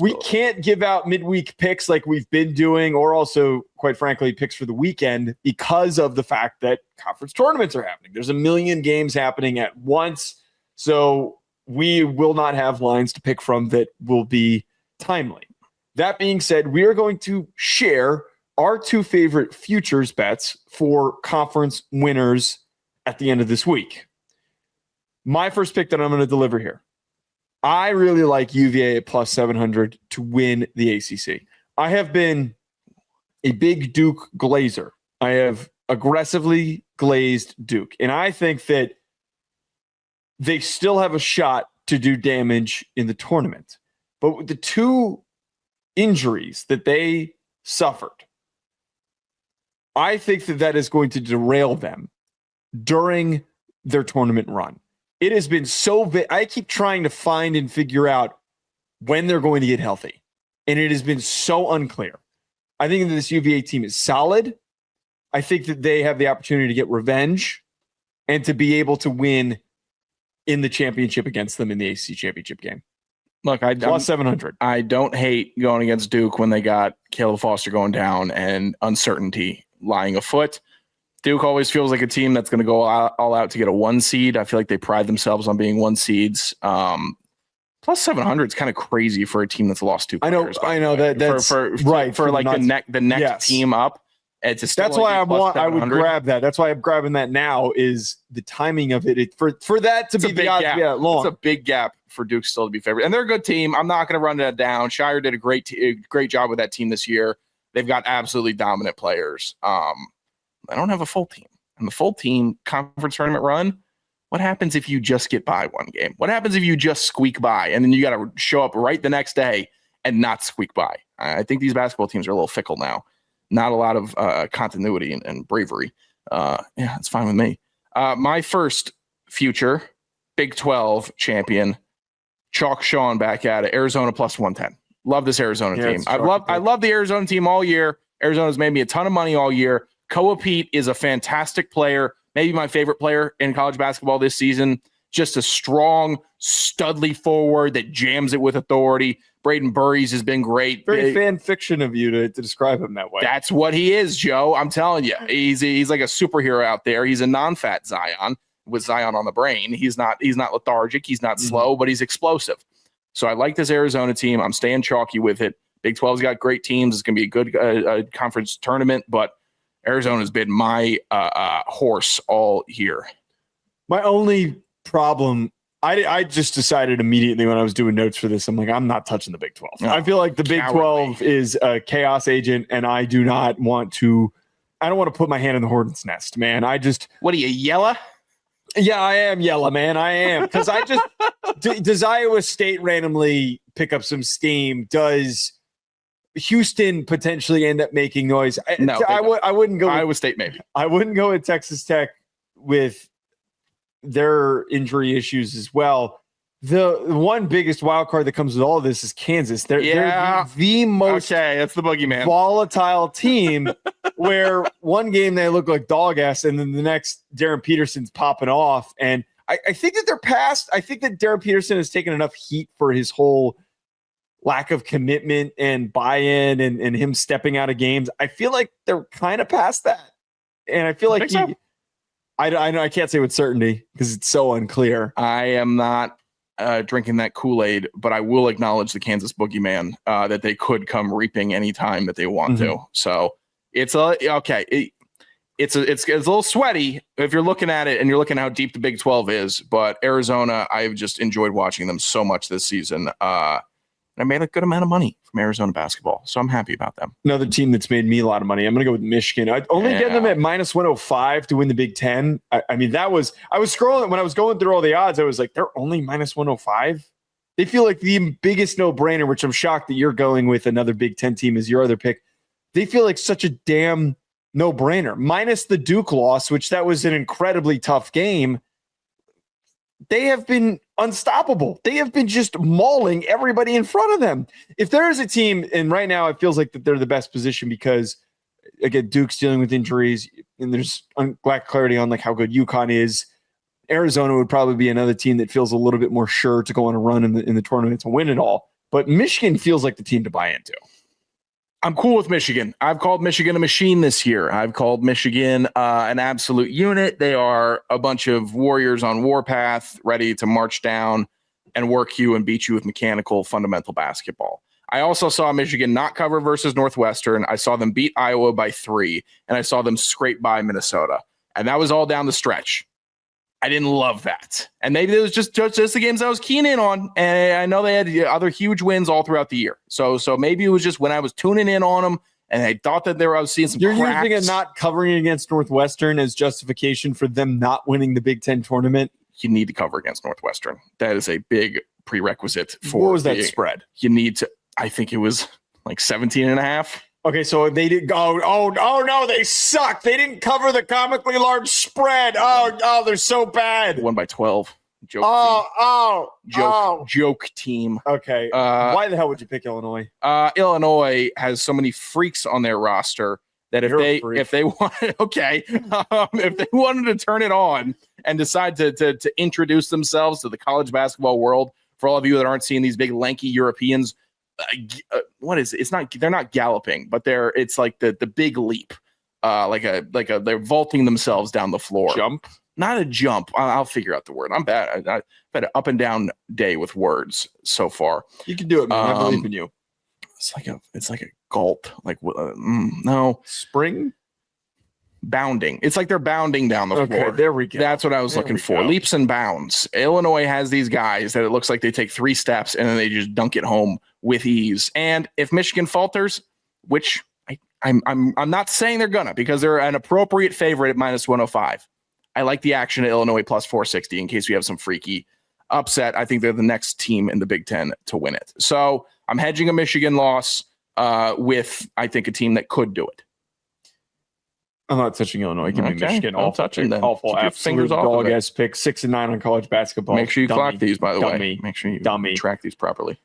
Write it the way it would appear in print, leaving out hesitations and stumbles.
We can't give out midweek picks like we've been doing, or also, quite frankly, picks for the weekend because of the fact that conference tournaments are happening. There's a million games happening at once, so we will not have lines to pick from that will be timely. That being said, we are going to share our two favorite futures bets for conference winners at the end of this week. My first pick that I'm going to deliver here. I really like UVA at plus 700 to win the ACC. I have been a big Duke glazer. I have aggressively glazed Duke, and I think that they still have a shot to do damage in the tournament. But with the two injuries that they suffered, I think that is going to derail them during their tournament run. It has been so I keep trying to find and figure out when they're going to get healthy, and it has been so unclear. I think that this UVA team is solid. I think that they have the opportunity to get revenge and to be able to win in the championship against them in the ACC championship game. Look, plus 700. I don't hate going against Duke when they got Caleb Foster going down and uncertainty lying afoot. Duke always feels like a team that's going to go all out to get a 1 seed. I feel like they pride themselves on being 1 seeds. Plus 700 is kind of crazy for a team that's lost 2 players. I know that's right for like the next team up. That's why I would grab that. That's why I'm grabbing that now. Is the timing of it for that to be the odds to be that long? It's a big gap for Duke still to be favored, and they're a good team. I'm not going to run that down. Shire did a great job with that team this year. They've got absolutely dominant players. I don't have a full team. And the full team conference tournament run, what happens if you just get by one game? What happens if you just squeak by and then you got to show up right the next day and not squeak by? I think these basketball teams are a little fickle now. Not a lot of continuity and bravery. Yeah, it's fine with me. My first future Big 12 champion, Chalk Sean back at it. Arizona plus 110. Love this Arizona team. I love the Arizona team all year. Arizona's made me a ton of money all year. Koa Pete is a fantastic player, maybe my favorite player in college basketball this season. Just a strong, studly forward that jams it with authority. Braden Burries has been great. Very fan fiction of you to describe him that way. That's what he is, Joe. I'm telling you. He's like a superhero out there. He's a non-fat Zion with Zion on the brain. He's not lethargic. He's not slow, but he's explosive. So I like this Arizona team. I'm staying chalky with it. Big 12's got great teams. It's going to be a good conference tournament, but Arizona's been my horse all year. My only problem, I just decided immediately when I was doing notes for this, I'm like, I'm not touching the Big 12. No, I feel like the Big 12 is a chaos agent, and I don't want to put my hand in the hornet's nest, man. What are you, yella? Yeah, I am yella, man. I am. Because does Iowa State randomly pick up some steam? Does Houston potentially end up making noise? No, I wouldn't go. Iowa State maybe. I wouldn't go with Texas Tech with their injury issues as well. The one biggest wild card that comes with all of this is Kansas. They're the most that's the boogeyman volatile team. Where one game they look like dog ass, and then the next Darren Peterson's popping off. And I think that they're past. I think that Darren Peterson has taken enough heat for his whole lack of commitment and buy-in and him stepping out of games. I feel like they're kind of past that. And I feel like I know I can't say with certainty because it's so unclear. I am not drinking that Kool-Aid, but I will acknowledge the Kansas boogeyman that they could come reaping anytime that they want to. So it's it's a little sweaty if you're looking at it and you're looking at how deep the Big 12 is. But Arizona, I've just enjoyed watching them so much this season. I made a good amount of money from Arizona basketball, so I'm happy about them. Another team that's made me a lot of money. I'm going to go with Michigan. I only get them at minus 105 to win the Big 10. I mean, I was scrolling when I was going through all the odds. I was like, they're only minus 105. They feel like the biggest no-brainer, which I'm shocked that you're going with another Big 10 team as your other pick. They feel like such a damn no-brainer. Minus the Duke loss, which that was an incredibly tough game. They have been unstoppable. They have been just mauling everybody in front of them. If there is a team, and right now it feels like that they're the best position because, again, Duke's dealing with injuries, and there's lack of clarity on like how good UConn is. Arizona would probably be another team that feels a little bit more sure to go on a run in the tournament to win it all. but Michigan feels like the team to buy into. I'm cool with Michigan. I've called Michigan a machine this year. I've called Michigan an absolute unit. They are a bunch of warriors on warpath, ready to march down and work you and beat you with mechanical, fundamental basketball. I also saw Michigan not cover versus Northwestern. I saw them beat Iowa by 3, and I saw them scrape by Minnesota. And that was all down the stretch. I didn't love that. And maybe it was just the games I was keen in on. And I know they had other huge wins all throughout the year. So maybe it was just when I was tuning in on them and I thought that I was seeing some You're cracks. using a not covering against Northwestern as justification for them not winning the Big Ten tournament. You need to cover against Northwestern. That is a big prerequisite for what was that spread? You need to, I think it was like 17.5. Okay, so they didn't go, oh no, they suck. They didn't cover the comically large spread. Oh, they're so bad. Won by 12. Joke team. Okay. Why the hell would you pick Illinois? Illinois has so many freaks on their roster that if they wanted, if they wanted to turn it on and decide to introduce themselves to the college basketball world, for all of you that aren't seeing these big lanky Europeans, what is it? It's not, they're not galloping, but it's like the big leap, they're vaulting themselves down the floor. Jump? Not a jump. I'll figure out the word. I'm bad. I've had an up and down day with words so far. You can do it, man. I believe in you. It's like a gulp. No. Spring? Bounding. It's like they're bounding down the floor. There we go. That's what I was looking for. Leaps and bounds. Illinois has these guys that it looks like they take 3 steps and then they just dunk it home with ease. And if Michigan falters, which I'm not saying they're gonna, because they're an appropriate favorite at -105. I like the action at Illinois plus 460 in case we have some freaky upset. I think they're the next team in the Big Ten to win it. So I'm hedging a Michigan loss with, I think, a team that could do it. I'm not touching Illinois. Give me Michigan. I'll touch it then. Awful. Fingers dog ass pick. 6-9 on college basketball. Make sure you clock these, by the way. Make sure you track these properly.